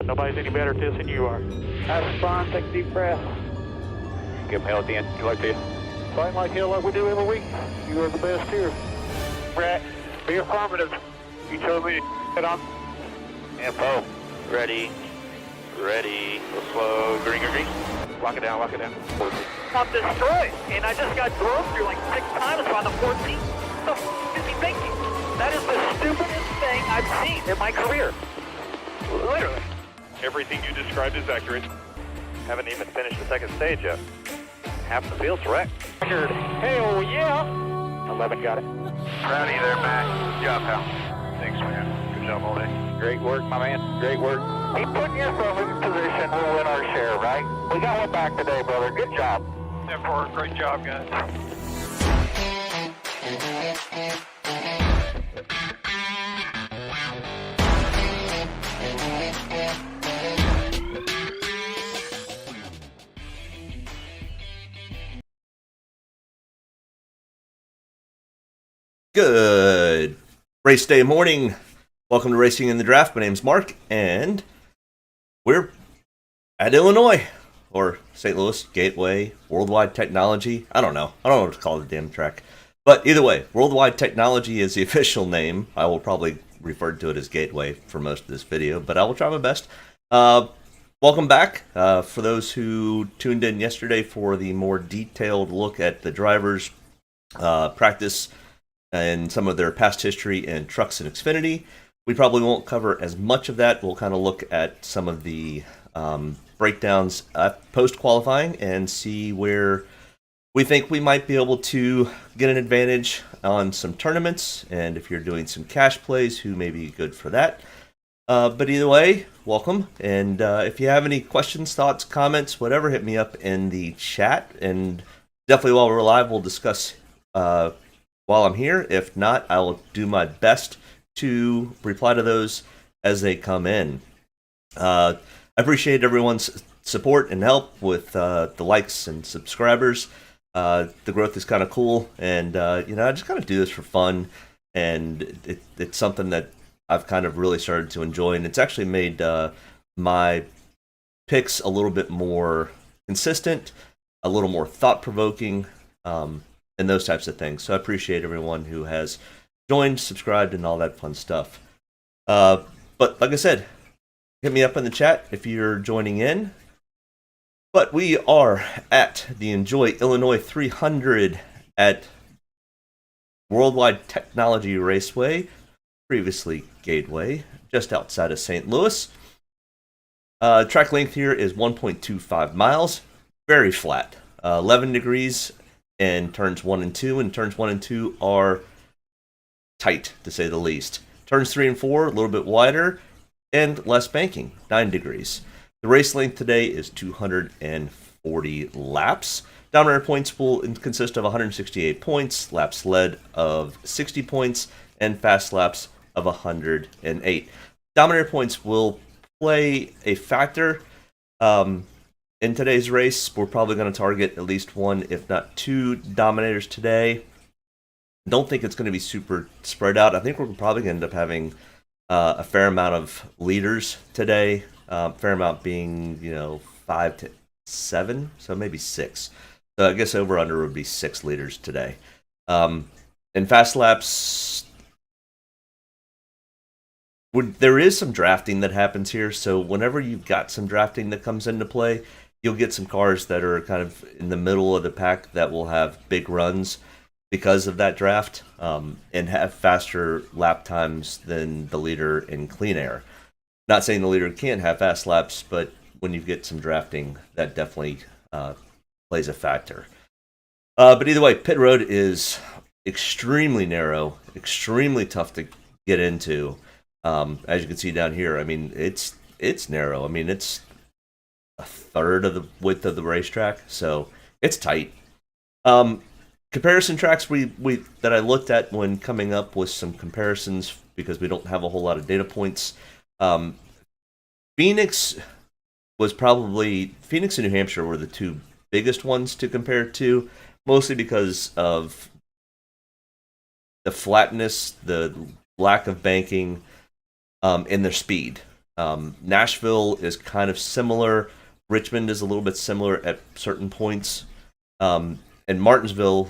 Nobody's any better at this than you are. That's fine. Take a deep breath. Give them hell at the end. Good luck to you. Fight like hell like we do every week. You are the best here. Brett, be affirmative. You told me to get on. Info. Ready. Ready. Go slow. Green, green, green. Lock it down, lock it down. I'm destroyed, and I just got drove through like 6 times on the 14th. What the f*** is he thinking? That is the stupidest thing I've seen in my career. Literally. Everything you described is accurate. Haven't even finished the second stage yet. Half the field's wrecked. Hell yeah. 11 got it. Proud of you there, Matt. Good job, pal. Thanks, man. Good job all day. Great work, my man. Great work. Keep putting yourself in position. We'll win our share, right? We got one back today, brother. Good job. 10-4. Great job, guys. Good race day morning. Welcome to Racing in the Draft. My name's Mark, and we're at Illinois, or St. Louis, Gateway, World Wide Technology. I don't know what to call the damn track. But either way, World Wide Technology is the official name. I will probably refer to it as Gateway for most of this video, but I will try my best. Welcome back. For those who tuned in yesterday for the more detailed look at the drivers' practice and some of their past history in trucks and Xfinity. We probably won't cover as much of that. We'll kind of look at some of the breakdowns post-qualifying and see where we think we might be able to get an advantage on some tournaments, and if you're doing some cash plays, who may be good for that. But either way, welcome. And if you have any questions, thoughts, comments, whatever, hit me up in the chat. And definitely while we're live, we'll discuss while I'm here. If not, I will do my best to reply to those as they come in. I appreciate everyone's support and help with the likes and subscribers. The growth is kind of cool, and I just kind of do this for fun, and it's something that I've kind of really started to enjoy, and it's actually made my picks a little bit more consistent, a little more thought-provoking, and those types of things. So I appreciate everyone who has joined, subscribed, and all that fun stuff. But like I said, hit me up in the chat if you're joining in. But we are at the Enjoy Illinois 300 at World Wide Technology Raceway, previously Gateway, just outside of St. Louis. Track length here is 1.25 miles, very flat, 11 degrees in turns 1 and 2, and turns 1 and 2 are tight, to say the least. Turns 3 and 4, a little bit wider, and less banking, 9 degrees. The race length today is 240 laps. Dominator points will consist of 168 points, laps led of 60 points, and fast laps of 108. Dominator points will play a factor. In today's race, we're probably going to target at least 1, if not 2 Dominators today. Don't think it's going to be super spread out. I think we're probably going to end up having a fair amount of leaders today. Fair amount being, 5 to 7, so maybe 6. So I guess over under would be 6 leaders today. In fast laps, there is some drafting that happens here. So whenever you've got some drafting that comes into play, you'll get some cars that are kind of in the middle of the pack that will have big runs because of that draft, and have faster lap times than the leader in clean air. Not saying the leader can't have fast laps, but when you get some drafting, that definitely plays a factor. But either way, pit road is extremely narrow, extremely tough to get into. As you can see down here, I mean, it's narrow. I mean, it's a third of the width of the racetrack, so it's tight. Comparison tracks that I looked at when coming up with some comparisons, because we don't have a whole lot of data points. Phoenix and New Hampshire were the 2 biggest ones to compare to, mostly because of the flatness, the lack of banking, and their speed. Nashville is kind of similar. Richmond is a little bit similar at certain points. And Martinsville,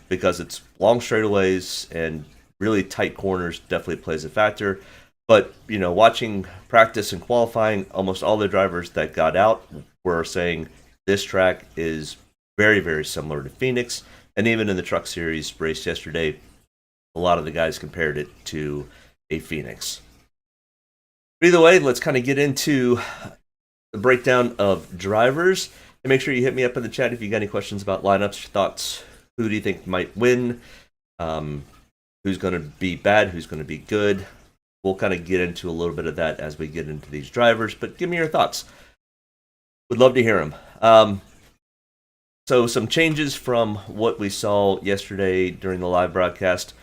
because it's long straightaways and really tight corners, definitely plays a factor. But, watching practice and qualifying, almost all the drivers that got out were saying this track is very, very similar to Phoenix. And even in the Truck Series race yesterday, a lot of the guys compared it to a Phoenix. Either way, let's kind of get into the breakdown of drivers. And make sure you hit me up in the chat if you got any questions about lineups, thoughts. Who do you think might win? Who's going to be bad? Who's going to be good? We'll kind of get into a little bit of that as we get into these drivers, but give me your thoughts. Would love to hear them. So some changes from what we saw yesterday during the live broadcast.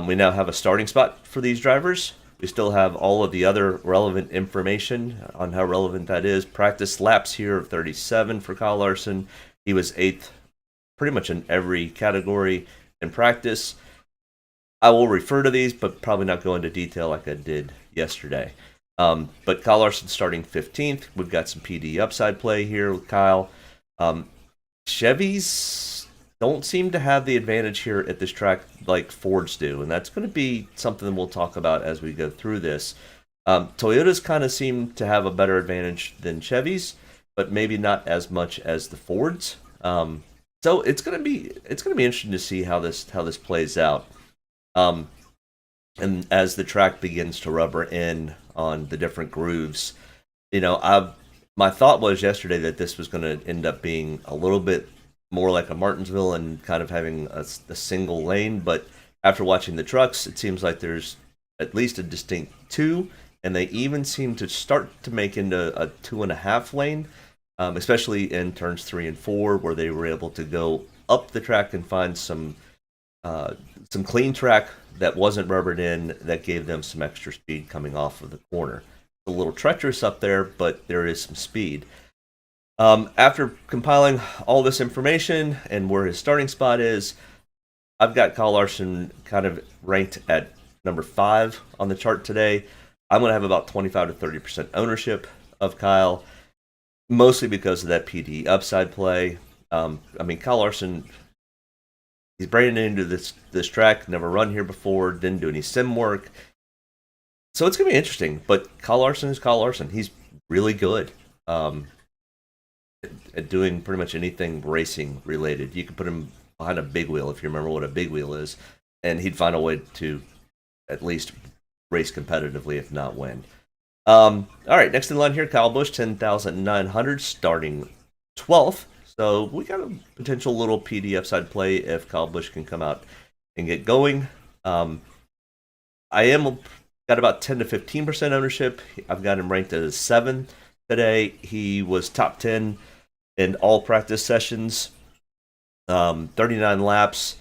We now have a starting spot for these drivers. We still have all of the other relevant information on how relevant that is. Practice laps here of 37 for Kyle Larson. He was 8th pretty much in every category in practice. I will refer to these, but probably not go into detail like I did yesterday. But Kyle Larson starting 15th. We've got some PD upside play here with Kyle. Chevys don't seem to have the advantage here at this track like Fords do, and that's going to be something we'll talk about as we go through this. Toyotas kind of seem to have a better advantage than Chevys, but maybe not as much as the Fords. So it's going to be interesting to see how this plays out. And as the track begins to rubber in on the different grooves, my thought was yesterday that this was going to end up being a little bit more like a Martinsville and kind of having a single lane. But after watching the trucks, it seems like there's at least a distinct two, and they even seem to start to make into a 2.5 lane, especially in turns 3 and 4, where they were able to go up the track and find some clean track that wasn't rubbered in, that gave them some extra speed coming off of the corner. A little treacherous up there, but there is some speed. After compiling all this information and where his starting spot is, I've got Kyle Larson kind of ranked at number 5 on the chart today. I'm going to have about 25 to 30% ownership of Kyle, mostly because of that PD upside play. Kyle Larson, he's brand new into this track, never run here before, didn't do any sim work. So it's going to be interesting, but Kyle Larson is Kyle Larson. He's really good at doing pretty much anything racing related. You can put him behind a big wheel, if you remember what a big wheel is, and he'd find a way to at least race competitively, if not win. All right, next in line here, Kyle Busch, 10,900, starting 12th. So we got a potential little PD upside play if Kyle Busch can come out and get going. I am got about 10 to 15% ownership. I've got him ranked as 7 today. He was top 10 in all practice sessions, 39 laps.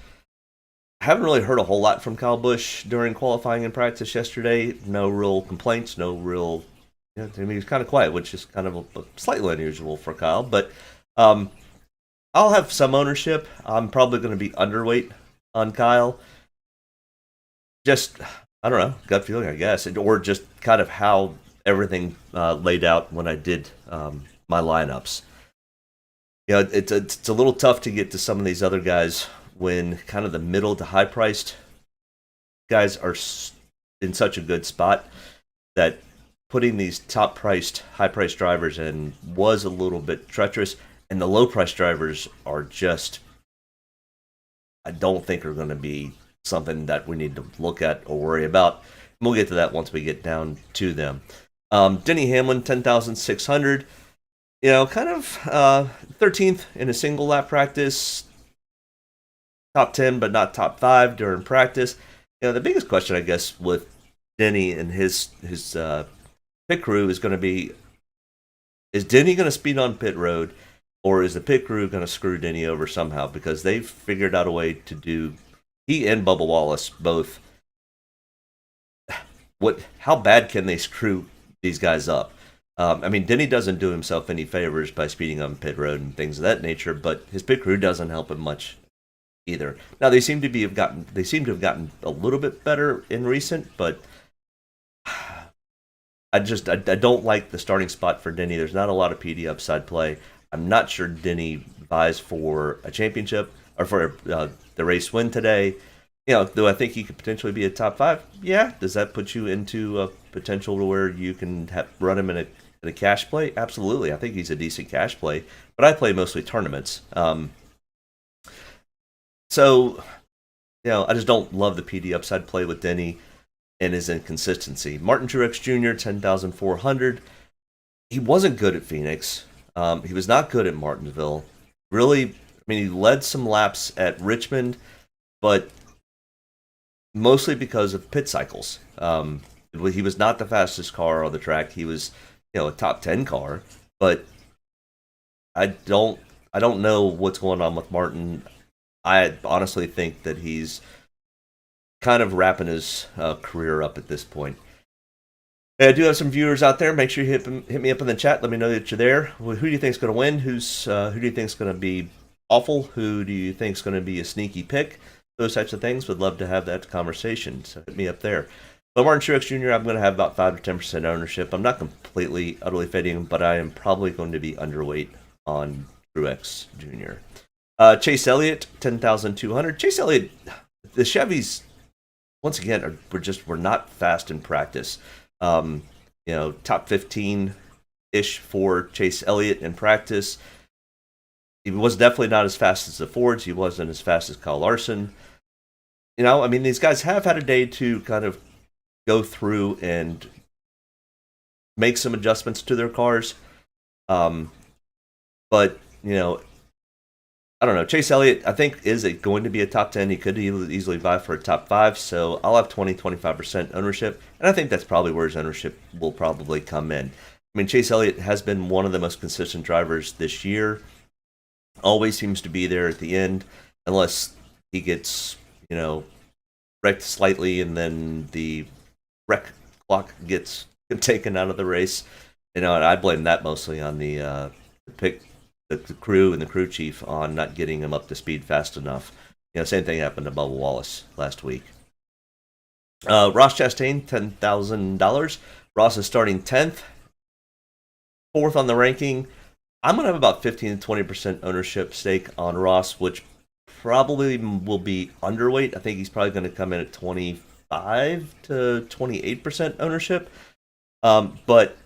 I haven't really heard a whole lot from Kyle Busch during qualifying and practice yesterday. No real complaints, no real... he was kind of quiet, which is kind of slightly unusual for Kyle. But I'll have some ownership. I'm probably going to be underweight on Kyle. Just, I don't know, gut feeling, I guess. Or just kind of how everything laid out when I did my lineups. It's a little tough to get to some of these other guys when kind of the middle to high-priced guys are in such a good spot that putting these top-priced, high-priced drivers in was a little bit treacherous, and the low-priced drivers are just, I don't think are going to be something that we need to look at or worry about. We'll get to that once we get down to them. Denny Hamlin, 10,600. Kind of 13th in a single lap practice. Top 10, but not top 5 during practice. The biggest question, I guess, with Denny and his pit crew is going to be, is Denny going to speed on pit road, or is the pit crew going to screw Denny over somehow? Because they've figured out a way to do, he and Bubba Wallace both, how bad can they screw these guys up? Denny doesn't do himself any favors by speeding on pit road and things of that nature, but his pit crew doesn't help him much either. Now they seem to have gotten a little bit better in recent, but I don't like the starting spot for Denny. There's not a lot of PD upside play. I'm not sure Denny vies for a championship or for the race win today. Do I think he could potentially be a top 5? Yeah. Does that put you into a potential to where you can run him in a cash play? Absolutely. I think he's a decent cash play, but I play mostly tournaments. So, I just don't love the PD upside play with Denny and his inconsistency. Martin Truex Jr., 10,400. He wasn't good at Phoenix. He was not good at Martinsville. Really, he led some laps at Richmond, but mostly because of pit cycles. He was not the fastest car on the track. He was, a top 10 car, but I don't know what's going on with Martin. I honestly think that he's kind of wrapping his career up at this point. I do have some viewers out there. Make sure you hit me up in the chat. Let me know that you're there. Who do you think is going to win? Who do you think is going to be awful? Who do you think is going to be a sneaky pick? Those types of things. Would love to have that conversation. So hit me up there. But Martin Truex Jr., I'm going to have about 5 to 10% ownership. I'm not completely, utterly fading him, but I am probably going to be underweight on Truex Jr. Chase Elliott, 10,200. Chase Elliott, the Chevys, once again, were not fast in practice. Top 15-ish for Chase Elliott in practice. He was definitely not as fast as the Fords. He wasn't as fast as Kyle Larson. These guys have had a day to kind of go through and make some adjustments to their cars. But, I don't know. Chase Elliott, I think, is going to be a top 10. He could easily vie for a top 5. So I'll have 25% ownership. And I think that's probably where his ownership will probably come in. Chase Elliott has been one of the most consistent drivers this year. Always seems to be there at the end, unless he gets, wrecked slightly and then the wreck clock gets taken out of the race. And I blame that mostly on the crew and the crew chief on not getting him up to speed fast enough. Same thing happened to Bubba Wallace last week. Ross Chastain, $10,000. Ross is starting 10th, 4th on the ranking. I'm going to have about 15 to 20% ownership stake on Ross, which probably will be underweight. I think he's probably going to come in at 25 to 28% ownership. But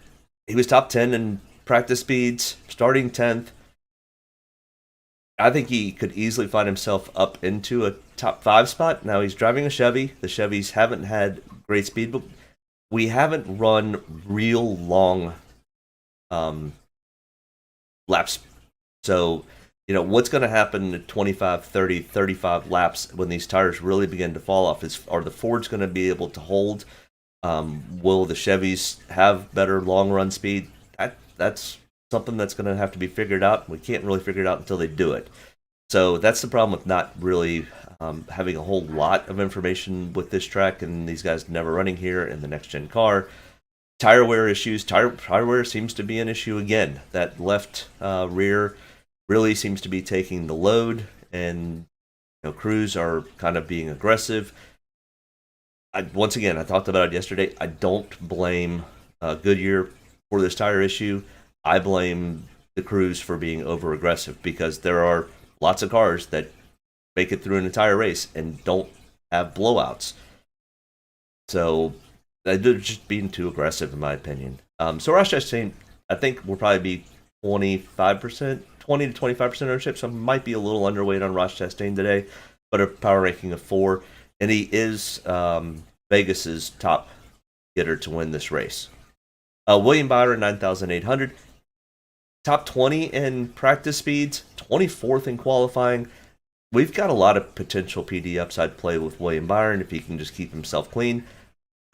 he was top 10 in practice speeds, starting 10th. I think he could easily find himself up into a top 5 spot. Now he's driving a Chevy. The Chevys haven't had great speed, but we haven't run real long laps. So, what's going to happen at 25, 30, 35 laps when these tires really begin to fall off? Are the Fords going to be able to hold? Will the Chevys have better long run speed? That's something that's going to have to be figured out. We can't really figure it out until they do it. So that's the problem with not really having a whole lot of information with this track and these guys never running here in the next gen car. Tire wear issues. Tire wear seems to be an issue again. That left rear really seems to be taking the load, and crews are kind of being aggressive. Once again, I talked about it yesterday. I don't blame Goodyear for this tire issue. I blame the crews for being over aggressive, because there are lots of cars that make it through an entire race and don't have blowouts. So they're just being too aggressive, in my opinion. So Ross Chastain, I think, will probably be 20 to 25% ownership. So I might be a little underweight on Ross Chastain today, but a power ranking of 4. And he is Vegas's top getter to win this race. William Byron, 9,800. Top 20 in practice speeds, 24th in qualifying. We've got a lot of potential PD upside play with William Byron if he can just keep himself clean.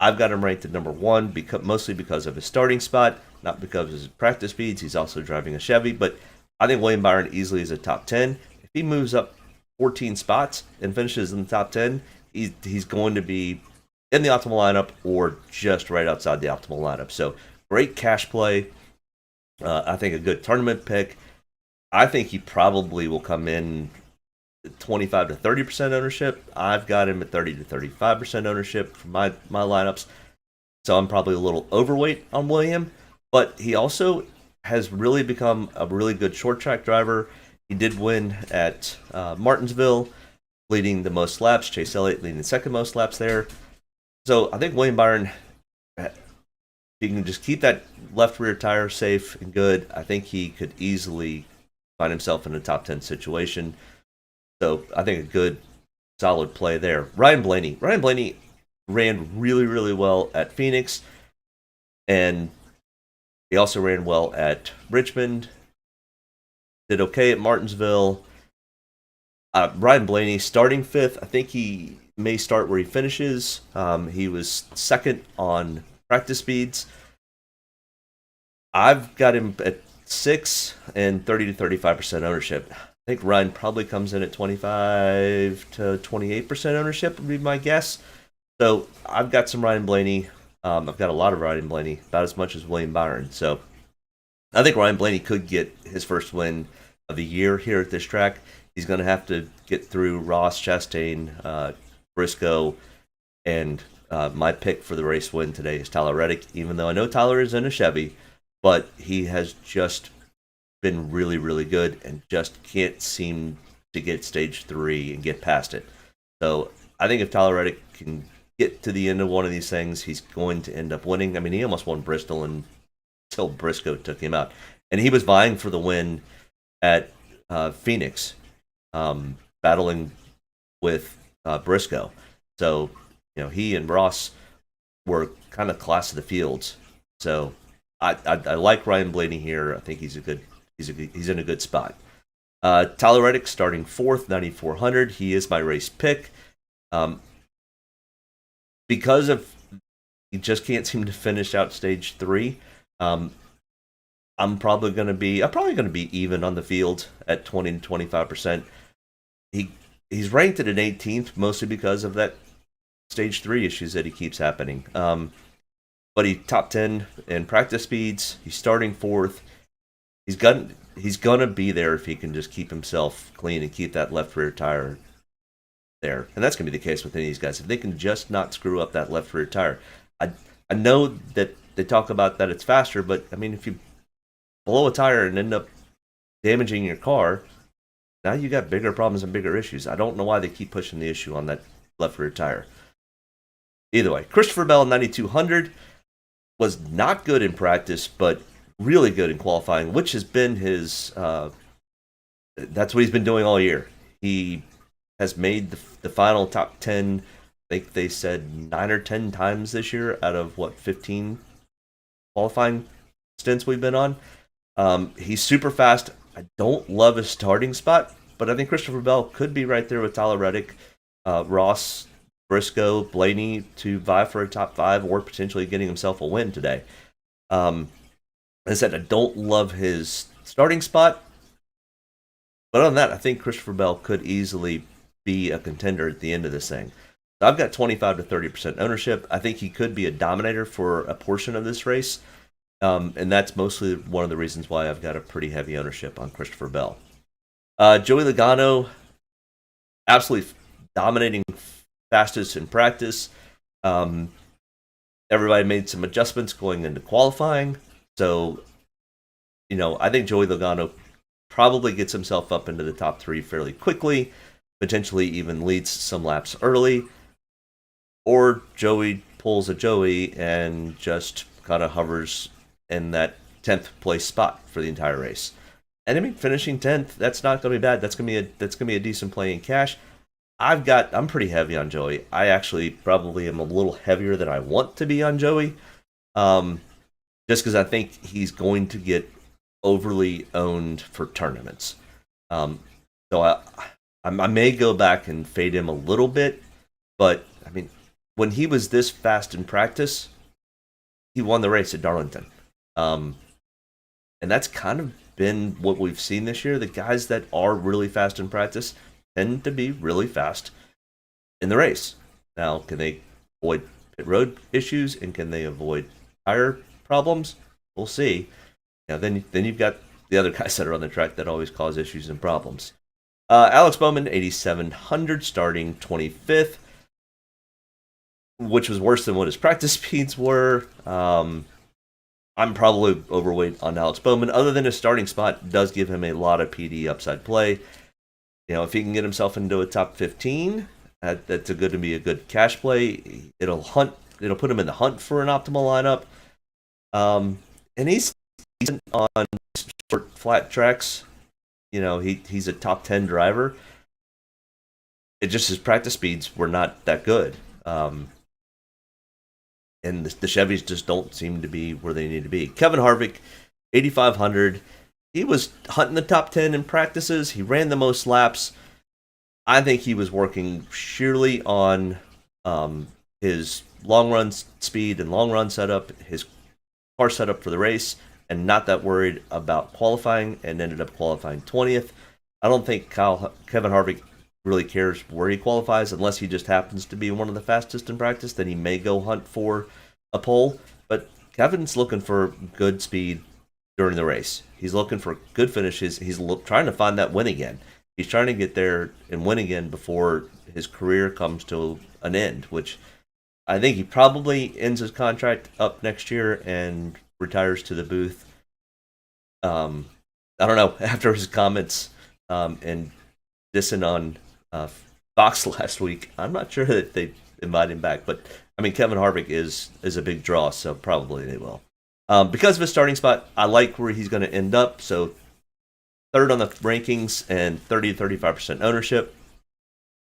I've got him ranked at number 1, mostly because of his starting spot, not because of his practice speeds. He's also driving a Chevy, but I think William Byron easily is a top 10. If he moves up 14 spots and finishes in the top 10, he's going to be in the optimal lineup or just right outside the optimal lineup. So great cash play. I think a good tournament pick. I think he probably will come in 25 to 30% ownership. I've got him at 30 to 35% ownership for my lineups. so I'm probably a little overweight on William, but he also has really become a really good short track driver. He did win at Martinsville, leading the most laps. Chase Elliott leading the second most laps there. So I think William Byron, if he can just keep that left rear tire safe and good, I think he could easily find himself in a top 10 situation. So I think a good, solid play there. Ryan Blaney. Ryan Blaney ran really, really well at Phoenix, and he also ran well at Richmond. Did okay at Martinsville. Ryan Blaney starting fifth. I think he may start where he finishes. He was second on practice speeds. I've got him at 6 and 30 to 35% ownership. I think Ryan probably comes in at 25 to 28% ownership would be my guess. So I've got some Ryan Blaney. I've got a lot of Ryan Blaney, about as much as William Byron. So I think Ryan Blaney could get his first win of the year here at this track. He's going to have to get through Ross, Chastain, Briscoe, and my pick for the race win today is Tyler Reddick, even though I know Tyler is in a Chevy, but he has just been really, really good and just can't seem to get stage 3 and get past it. So I think if Tyler Reddick can get to the end of one of these things, he's going to end up winning. I mean, he almost won Bristol until Briscoe took him out. And he was vying for the win at Phoenix, battling with Briscoe. So, he and Ross were kind of class of the fields. So I like Ryan Blaney here. I think he's in a good spot. Tyler Reddick starting 4th, 9,400. He is my race pick. Because of he just can't seem to finish out stage 3. I'm probably going to be even on the field at 20 to 25%. He's ranked at an 18th mostly because of that stage 3 issues that he keeps happening. But he top 10 in practice speeds. He's starting 4th. He's gonna be there if he can just keep himself clean and keep that left rear tire there. And that's gonna be the case with any of these guys. If they can just not screw up that left rear tire. I know that they talk about that it's faster, but I mean, if you blow a tire and end up damaging your car, now you got bigger problems and bigger issues. I don't know why they keep pushing the issue on that left rear tire. Either way, Christopher Bell 9,200 was not good in practice, but really good in qualifying, which has been his. That's what he's been doing all year. He has made the final top 10. I think they said 9 or 10 times this year out of 15 qualifying stints we've been on. He's super fast. I don't love his starting spot, but I think Christopher Bell could be right there with Tyler Reddick, Ross, Briscoe, Blaney to vie for a top 5 or potentially getting himself a win today. As I said, I don't love his starting spot, but other than that, I think Christopher Bell could easily be a contender at the end of this thing. So I've got 25 to 30% ownership. I think he could be a dominator for a portion of this race. And that's mostly one of the reasons why I've got a pretty heavy ownership on Christopher Bell. Joey Logano, absolutely dominating fastest in practice. Everybody made some adjustments going into qualifying. So, I think Joey Logano probably gets himself up into the top 3 fairly quickly, potentially even leads some laps early. Or Joey pulls a Joey and just kind of hovers in that 10th place spot for the entire race. And I mean, finishing 10th, that's not going to be bad. That's going to be a decent play in cash. I'm pretty heavy on Joey. I actually probably am a little heavier than I want to be on Joey. Just because I think he's going to get overly owned for tournaments. So I may go back and fade him a little bit, but I mean, when he was this fast in practice, he won the race at Darlington. And that's kind of been what we've seen this year. The guys that are really fast in practice tend to be really fast in the race. Now, can they avoid pit road issues and can they avoid tire problems? We'll see. Then you've got the other guys that are on the track that always cause issues and problems. Alex Bowman, 8,700, starting 25th. which was worse than what his practice speeds were. I'm probably overweight on Alex Bowman. Other than his starting spot does give him a lot of PD upside play. You know, if he can get himself into a top 15, that's going to be a good cash play. It'll put him in the hunt for an optimal lineup. And he's decent on short, flat tracks. You know, he's a top 10 driver. It just his practice speeds were not that good. And the Chevys just don't seem to be where they need to be. Kevin Harvick, 8,500. He was hunting the top 10 in practices. He ran the most laps. I think he was working sheerly on his long run speed and long run setup, his car setup for the race, and not that worried about qualifying, and ended up qualifying 20th. I don't think Kevin Harvick really cares where he qualifies, unless he just happens to be one of the fastest in practice. Then he may go hunt for a pole. But Kevin's looking for good speed during the race. He's looking for good finishes. He's trying to find that win again. He's trying to get there and win again before his career comes to an end, which I think he probably ends his contract up next year and retires to the booth. I don't know, after his comments and dissing on Fox last week, I'm not sure that they invite him back. But I mean, Kevin Harvick is a big draw, so probably they will. Because of his starting spot, I like where he's going to end up. So third on the rankings and 30 to 35% ownership.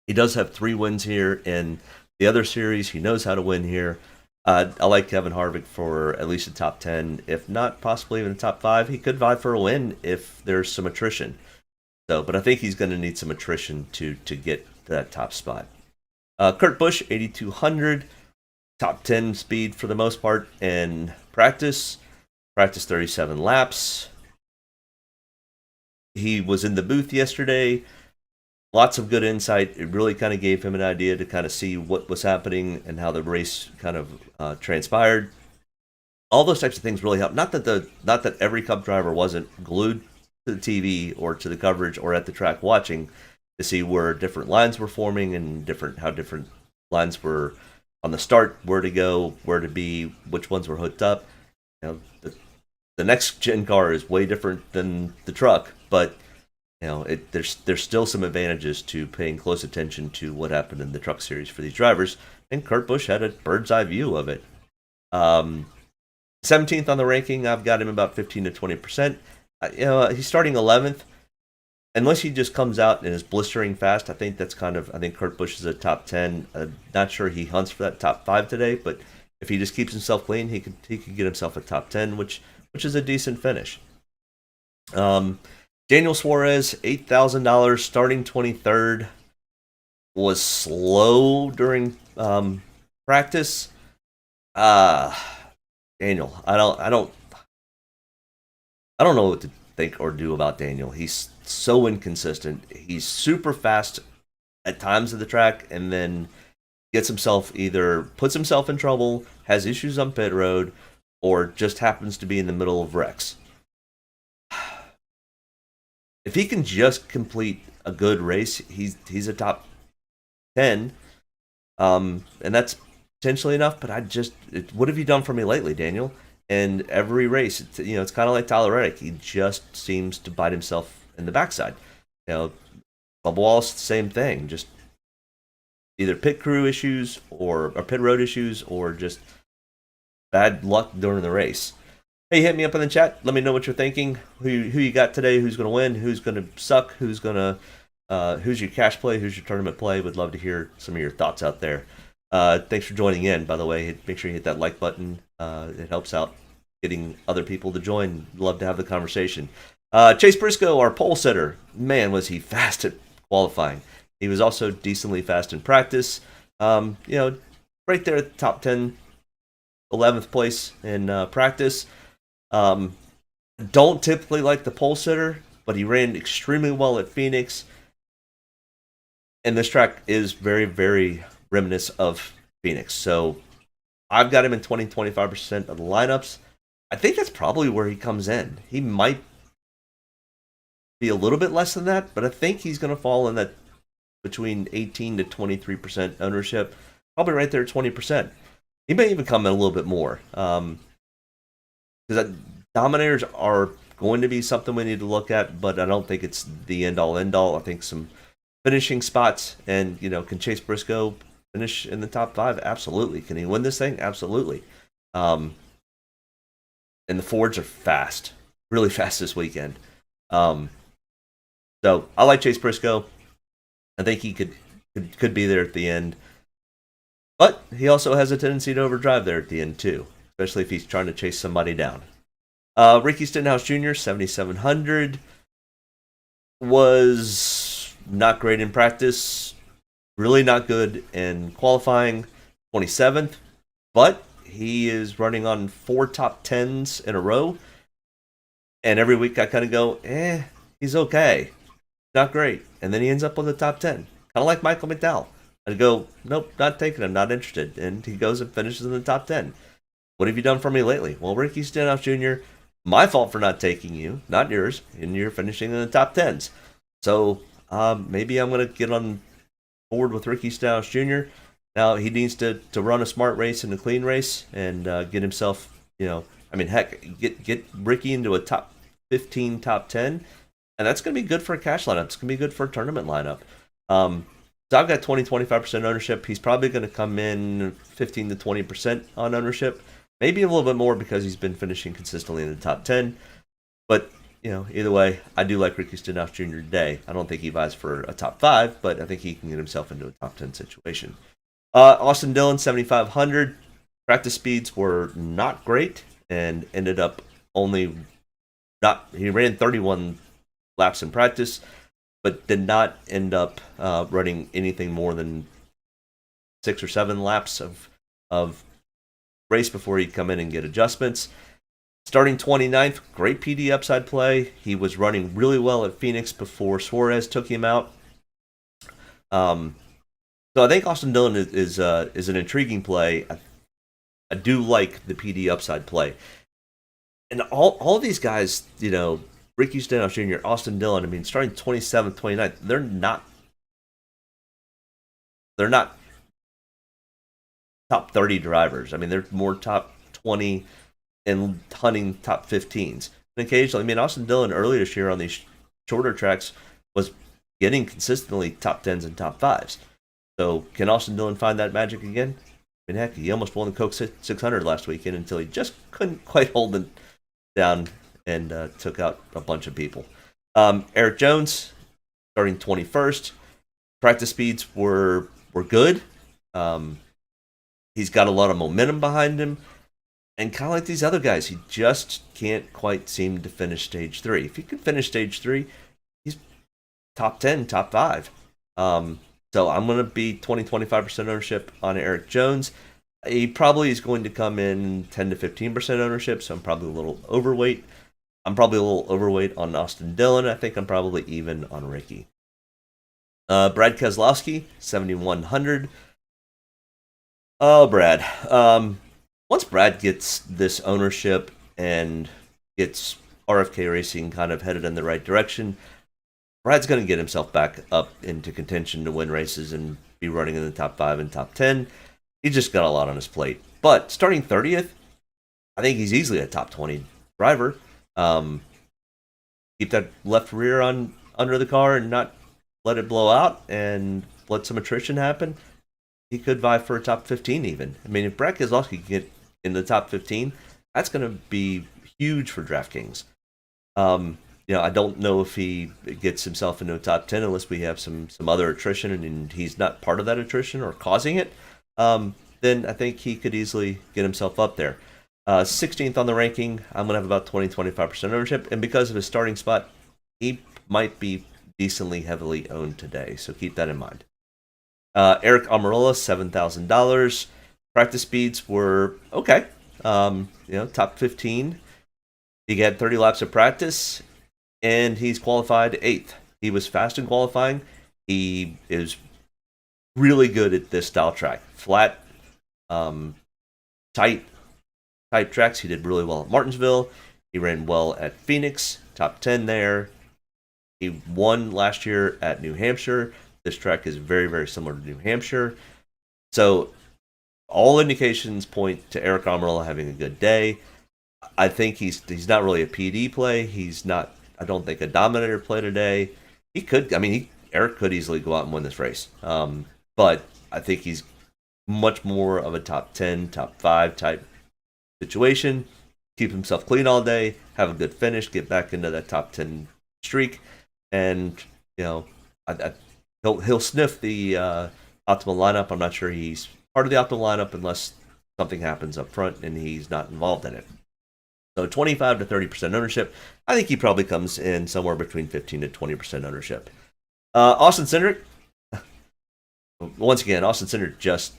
He does have 3 wins here in the other series. He knows how to win here. I like Kevin Harvick for at least a top 10, if not possibly even a top 5. He could vie for a win if there's some attrition. But I think he's going to need some attrition to get to that top spot. Kurt Busch, 8,200, top 10 speed for the most part in practice. Practice 37 laps. He was in the booth yesterday. Lots of good insight. It really kind of gave him an idea to kind of see what was happening and how the race kind of transpired. All those types of things really helped. Not that every Cup driver wasn't glued to the TV or to the coverage or at the track watching to see where different lines were forming and how different lines were on the start, where to go, where to be, which ones were hooked up. You know, the next gen car is way different than the truck, but you know, there's still some advantages to paying close attention to what happened in the truck series for these drivers, and Kurt Busch had a bird's eye view of it. 17th on the ranking, I've got him about 15 to 20%. You know, he's starting 11th. Unless he just comes out and is blistering fast, I think Kurt Busch is a top 10. Not sure he hunts for that top 5 today, but if he just keeps himself clean, he could get himself a top 10, which is a decent finish. Daniel Suarez, $8,000, starting 23rd, was slow during practice. Daniel, I don't know what to think or do about Daniel. He's so inconsistent. He's super fast at times of the track, and then puts himself in trouble, has issues on pit road, or just happens to be in the middle of wrecks. If he can just complete a good race, he's a top 10, and that's potentially enough. But what have you done for me lately, Daniel? And every race, it's kind of like Tyler Reddick. He just seems to bite himself in the backside. You know, Bubba Wallace, same thing. Just either pit crew issues or pit road issues, or just bad luck during the race. Hey, hit me up in the chat. Let me know what you're thinking. Who you got today? Who's going to win? Who's going to suck? Who's your cash play? Who's your tournament play? Would love to hear some of your thoughts out there. Thanks for joining in, by the way. Make sure you hit that like button. It helps out getting other people to join. Love to have the conversation. Chase Briscoe, our pole sitter. Man, was he fast at qualifying. He was also decently fast in practice. Right there at the top 10, 11th place in practice. Don't typically like the pole sitter, but he ran extremely well at Phoenix. And this track is very, very reminiscent of Phoenix. So I've got him in 20-25% of the lineups. I think that's probably where he comes in. He might be a little bit less than that, but I think he's going to fall in that between 18 to 23% ownership. probably right there at 20%. He may even come in a little bit more. Because Dominators are going to be something we need to look at, but I don't think it's the end-all, end-all. I think some finishing spots, and, can Chase Briscoe finish in the top 5? Absolutely. Can he win this thing? Absolutely. And the Fords are fast, really fast this weekend. So I like Chase Briscoe. I think he could be there at the end. But he also has a tendency to overdrive there at the end, too, especially if he's trying to chase somebody down. Ricky Stenhouse Jr., 7,700, was not great in practice, really not good in qualifying, 27th, but he is running on 4 top 10s in a row, and every week I kind of go, he's okay, not great, and then he ends up on the top 10, kind of like Michael McDowell. I go, nope, not taking him, not interested, and he goes and finishes in the top 10. What have you done for me lately? Well, Ricky Stenhouse Jr., my fault for not taking you, not yours, and you're finishing in the top 10s. So maybe I'm going to get on board with Ricky Stenhouse Jr. Now, he needs to run a smart race and a clean race and get himself, get Ricky into a top 15, top 10, and that's going to be good for a cash lineup. It's going to be good for a tournament lineup. So I've got 25% ownership. He's probably going to come in 15 to 20% on ownership. Maybe a little bit more because he's been finishing consistently in the top 10. But, either way, I do like Ricky Stenhouse Jr. today. I don't think he vies for a top 5, but I think he can get himself into a top 10 situation. Austin Dillon, 7,500. Practice speeds were not great and ended up he ran 31 laps in practice, but did not end up running anything more than 6 or 7 laps of race before he'd come in and get adjustments. Starting 29th, great PD upside play. He was running really well at Phoenix before Suarez took him out. So I think Austin Dillon is an intriguing play. I do like the PD upside play. And all these guys, Ricky Stenhouse Jr., Austin Dillon, starting 27th, 29th, they're not top 30 drivers. They're more top 20 and hunting top 15s. And occasionally, Austin Dillon earlier this year on these shorter tracks was getting consistently top 10s and top 5s. So can Austin Dillon find that magic again? Heck, he almost won the Coke 600 last weekend until he just couldn't quite hold it down and took out a bunch of people. Eric Jones, starting 21st. Practice speeds were good. He's got a lot of momentum behind him. And kind of like these other guys, he just can't quite seem to finish stage 3. If he can finish stage 3, he's top 10, top 5. So I'm going to be 25% ownership on Eric Jones. He probably is going to come in 10 to 15% ownership, so I'm probably a little overweight. I'm probably a little overweight on Austin Dillon. I think I'm probably even on Ricky. Brad Keselowski, 7,100. Oh, Brad. Once Brad gets this ownership and gets RFK Racing kind of headed in the right direction, Brad's going to get himself back up into contention to win races and be running in the top 5 and top 10. He's just got a lot on his plate. But starting 30th, I think he's easily a top 20 driver. Keep that left rear on under the car and not let it blow out and let some attrition happen. He could vie for a top 15 even. If Brad Keselowski can get in the top 15, that's going to be huge for DraftKings. I don't know if he gets himself into a top 10 unless we have some other attrition and he's not part of that attrition or causing it. Then I think he could easily get himself up there. 16th on the ranking, I'm going to have about 25% ownership. And because of his starting spot, he might be decently heavily owned today. So keep that in mind. Eric Almirola, $7,000. Practice speeds were okay. Top 15. He had 30 laps of practice, and he's qualified 8th. He was fast in qualifying. He is really good at this style track. Flat, tight tracks. He did really well at Martinsville. He ran well at Phoenix, top 10 there. He won last year at New Hampshire. This track is very, very similar to New Hampshire. So all indications point to Eric Almirola having a good day. I think he's not really a PD play. He's not, I don't think, a dominator play today. He could, I mean, Eric could easily go out and win this race. But I think he's much more of a top 10, top 5 type situation. Keep himself clean all day, have a good finish, get back into that top 10 streak, and he'll sniff the optimal lineup. I'm not sure he's part of the optimal lineup unless something happens up front and he's not involved in it. So 25 to 30% ownership. I think he probably comes in somewhere between 15 to 20% ownership. Austin Cindric. Once again, Austin Cindric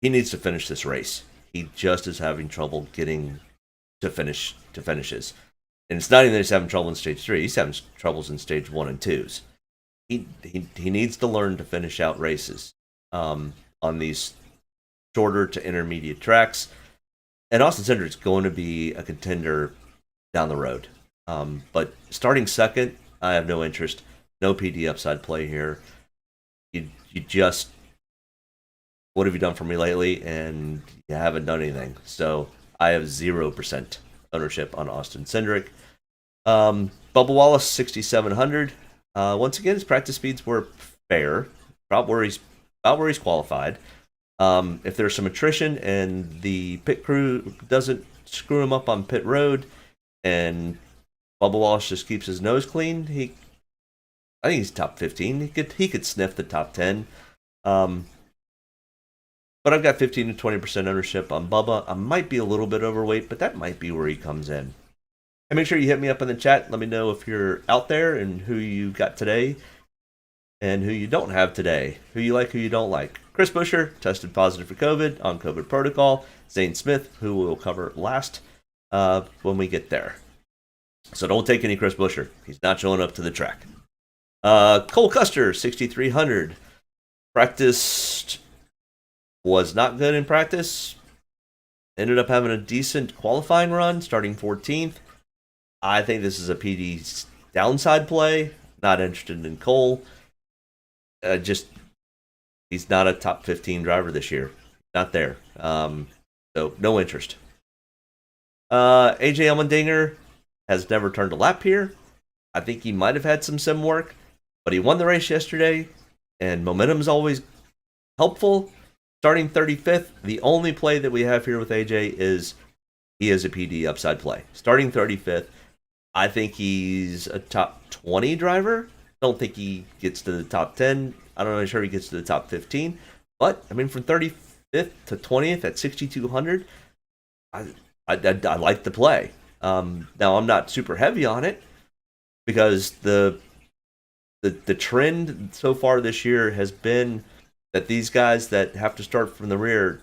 he needs to finish this race. He just is having trouble getting to finishes. And it's not even that he's having trouble in stage 3. He's having troubles in stage 1 and 2s. He needs to learn to finish out races on these shorter to intermediate tracks. And Austin Cindric's going to be a contender down the road. But starting second, I have no interest. No PD upside play here. You just, what have you done for me lately? And you haven't done anything. So I have 0% ownership on Austin Cindric. Bubba Wallace, 6,700. Once again, his practice speeds were fair. About where he's qualified. If there's some attrition and the pit crew doesn't screw him up on pit road, and Bubba Wallace just keeps his nose clean, I think he's top 15. He could sniff the top 10. But I've got 15 to 20% ownership on Bubba. I might be a little bit overweight, but that might be where he comes in. And make sure you hit me up in the chat. Let me know if you're out there and who you got today and who you don't have today. Who you like, who you don't like. Chris Buescher tested positive for COVID on COVID protocol. Zane Smith, who we'll cover last when we get there. So don't take any Chris Buescher. He's not showing up to the track. Cole Custer, 6,300. Practiced, was not good in practice. Ended up having a decent qualifying run, starting 14th. I think this is a PD downside play. Not interested in Cole. He's not a top 15 driver this year. Not there. So no interest. AJ Allmendinger has never turned a lap here. I think he might have had some sim work, but he won the race yesterday, and momentum is always helpful. Starting 35th, the only play that we have here with AJ is he is a PD upside play. Starting 35th, I think he's a top 20 driver. Don't think he gets to the top 10. I'm not really sure he gets to the top 15. But, I mean, from 35th to 20th at 6,200, I like the play. Now, I'm not super heavy on it because the trend so far this year has been that these guys that have to start from the rear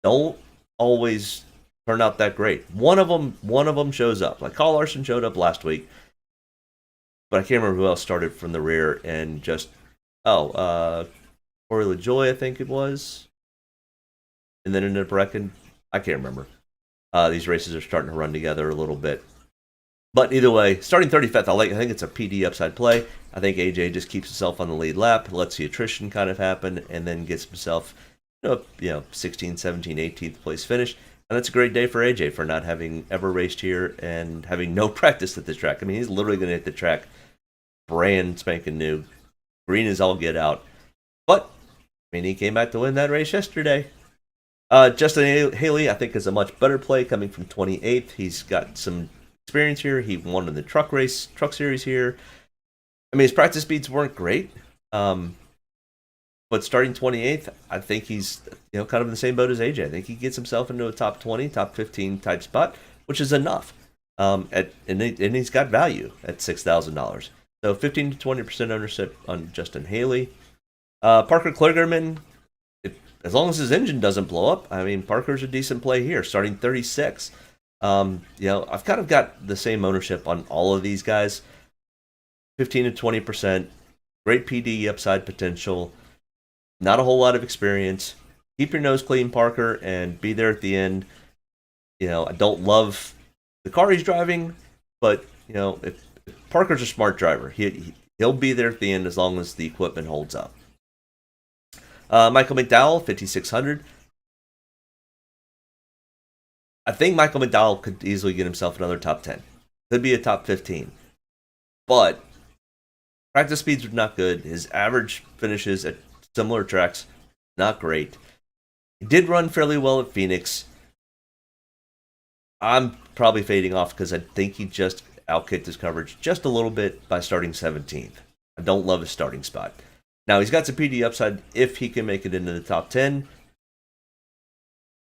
don't always turn out that great. One of them shows up. Like Kyle Larson showed up last week, but I can't remember who else started from the rear and just Corey LaJoy, I think it was, and then ended up wrecking. I can't remember. These races are starting to run together a little bit. But either way, starting 35th, I think it's a PD upside play. I think AJ just keeps himself on the lead lap, lets the attrition kind of happen, and then gets himself 16th, 17th, 18th place finish. And that's a great day for AJ for not having ever raced here and having no practice at this track. I mean, he's literally going to hit the track brand spanking new. Green is all get out. But, I mean, he came back to win that race yesterday. Justin Haley, I think, is a much better play coming from 28th. He's got some experience here. He won in the truck series here. I mean, his practice speeds weren't great. But starting 28th, I think he's kind of in the same boat as AJ. I think he gets himself into a top 20, top 15 type spot, which is enough. And he's got value at $6,000. So 15 to 20% ownership on Justin Haley. Parker Kligerman, as long as his engine doesn't blow up, I mean, Parker's a decent play here, starting 36. I've kind of got the same ownership on all of these guys. 15 to 20%, great PD upside potential, not a whole lot of experience. Keep your nose clean, Parker, and be there at the end. I don't love the car he's driving, but if Parker's a smart driver, he'll be there at the end as long as the equipment holds up. Michael McDowell, 5,600. I think Michael McDowell could easily get himself another top 10. Could be a top 15. But practice speeds are not good. His average finishes at similar tracks, not great. He did run fairly well at Phoenix. I'm probably fading off because I think he just outkicked his coverage just a little bit by starting 17th. I don't love his starting spot. Now, he's got some PD upside if he can make it into the top 10,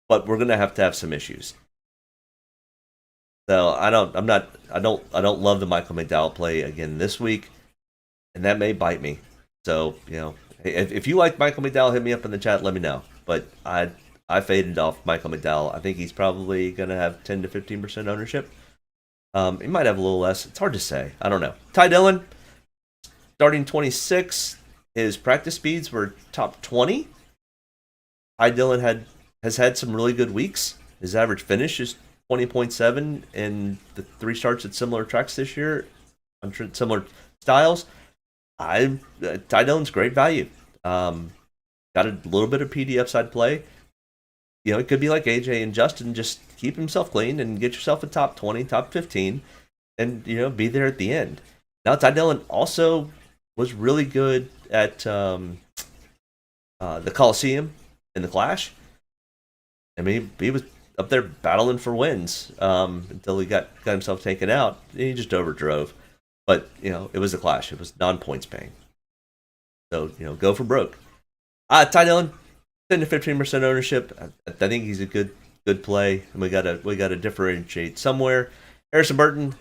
but we're going to have some issues. So I don't love the Michael McDowell play again this week, and that may bite me. So, if you like Michael McDowell, hit me up in the chat, let me know. But I faded off Michael McDowell. I think he's probably going to have 10 to 15% ownership. He might have a little less. It's hard to say. I don't know. Ty Dillon, starting 26. His practice speeds were top 20. Ty Dillon has had some really good weeks. His average finish is 20.7 in the 3 starts at similar tracks this year, on similar styles. Ty Dillon's great value. Got a little bit of PD upside play. It could be like AJ and Justin, just keep himself clean and get yourself a top 20, top 15, and, be there at the end. Now, Ty Dillon also was really good at the Coliseum in the Clash. I mean, he was up there battling for wins until he got himself taken out. He just overdrove. But, it was the Clash. It was non-points paying. So, go for broke. Ty Dillon, 10 to 15% ownership. I think he's a good play, and we gotta differentiate somewhere. Harrison Burton,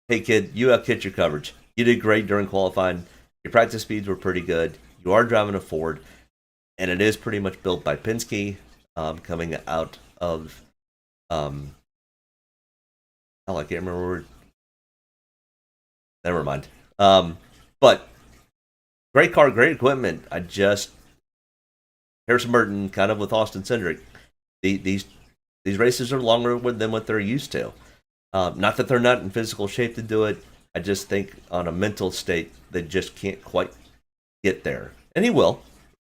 hey kid, you outkicked your coverage. You did great during qualifying. Your practice speeds were pretty good. You are driving a Ford, and it is pretty much built by Penske, coming out of I can't remember. Never mind. But great car, great equipment. Harrison Burton, kind of with Austin Cindric, these races are longer than what they're used to. Not that they're not in physical shape to do it. I just think on a mental state, they just can't quite get there. And he will.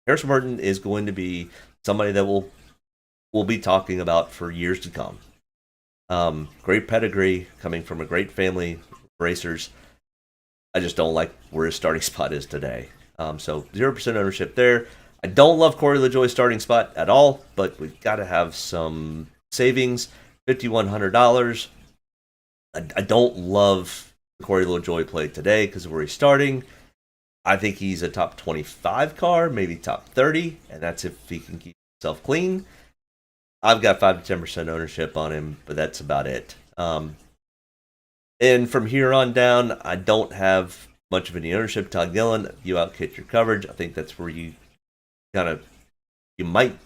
Harrison Burton is going to be somebody that we'll be talking about for years to come. Great pedigree, coming from a great family of racers. I just don't like where his starting spot is today. So 0% ownership there. I don't love Corey LaJoy's starting spot at all, but we've got to have some savings. $5,100. I don't love the Corey LaJoy play today because of where he's starting. I think he's a top 25 car, maybe top 30, and that's if he can keep himself clean. I've got 5 to 10% ownership on him, but that's about it. And from here on down, I don't have much of any ownership. Ty Dillon, you outkicked your coverage. I think that's where you might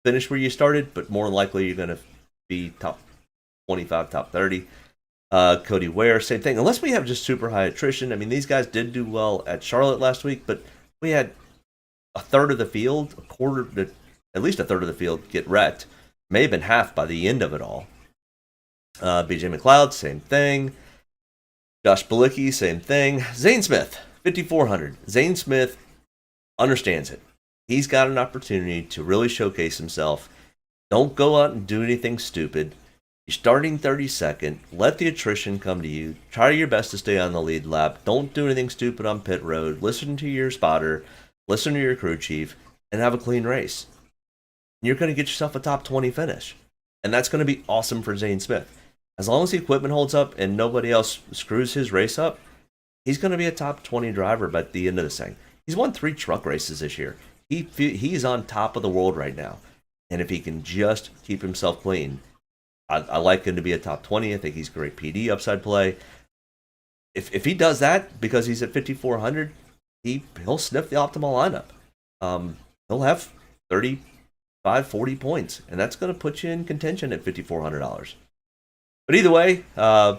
finish where you started, but more likely you're going to be top 25, top 30. Cody Ware, same thing. Unless we have just super high attrition. I mean, these guys did do well at Charlotte last week, but we had a third of the field, at least a third of the field get wrecked. May have been half by the end of it all. BJ McLeod, same thing. Josh Bilicki, same thing. Zane Smith, 5,400. Zane Smith understands it. He's got an opportunity to really showcase himself. Don't go out and do anything stupid. You're starting 32nd. Let the attrition come to you. Try your best to stay on the lead lap. Don't do anything stupid on pit road. Listen to your spotter. Listen to your crew chief. And have a clean race. You're going to get yourself a top 20 finish. And that's going to be awesome for Zane Smith. As long as the equipment holds up and nobody else screws his race up, he's going to be a top 20 driver by the end of this thing. He's won 3 truck races this year. He's on top of the world right now. And if he can just keep himself clean, I like him to be a top 20. I think he's great PD upside play. If he does that because he's at 5,400, he'll sniff the optimal lineup. He'll have 35, 40 points, and that's going to put you in contention at $5,400. But either way, I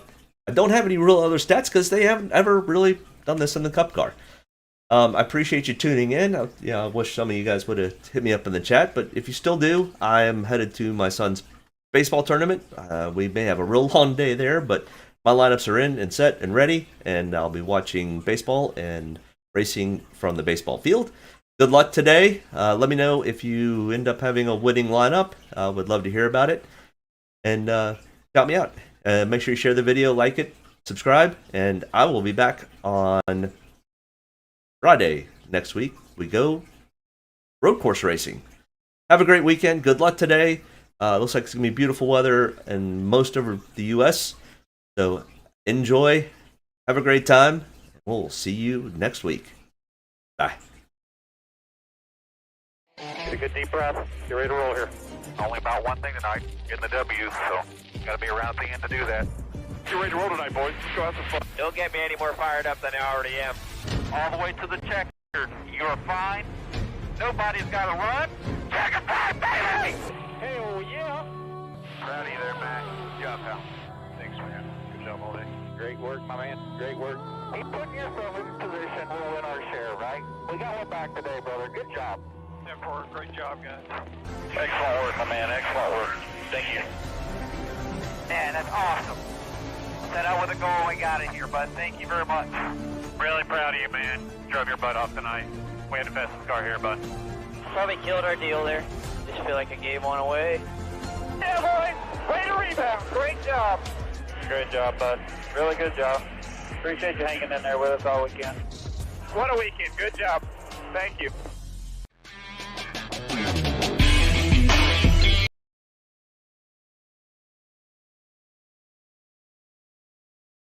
don't have any real other stats because they haven't ever really done this in the Cup car. I appreciate you tuning in. I wish some of you guys would have hit me up in the chat, but if you still do, I am headed to my son's baseball tournament. We may have a real long day there, but my lineups are in and set and ready, and I'll be watching baseball and racing from the baseball field. good luck today. Let me know if you end up having a winning lineup. Would love to hear about it. And shout me out. Make sure you share the video, like it, subscribe, and I will be back on Friday next week. We go road course racing. Have a great weekend. Good luck today. Looks like it's going to be beautiful weather in most of the U.S. So enjoy. Have a great time. We'll see you next week. Bye. Get a good deep breath. Get ready to roll here. Only about one thing tonight, getting the W's, so got to be around at the end to do that. Get ready to roll tonight, boys. Let's go have some fun. Don't get me any more fired up than I already am. All the way to the checker. You're fine. Nobody's got to run. Checker time, baby! Hell yeah! Proud of you there, Matt. Good job, pal. Thanks, man. Good job all day. Great work, my man. Great work. Keep putting yourself in position. We'll win our share, right? We got one back today, brother. Good job. Great job, guys. Excellent work, my man. Excellent work. Thank you. Man, that's awesome. Set out with a goal and got it here, bud. Thank you very much. Really proud of you, man. Drove your butt off tonight. We had the fastest car here, bud. Probably killed our deal there. Just feel like I gave one away. Yeah, boys. Way to rebound. Great job. Great job, bud. Really good job. Appreciate you hanging in there with us all weekend. What a weekend. Good job. Thank you.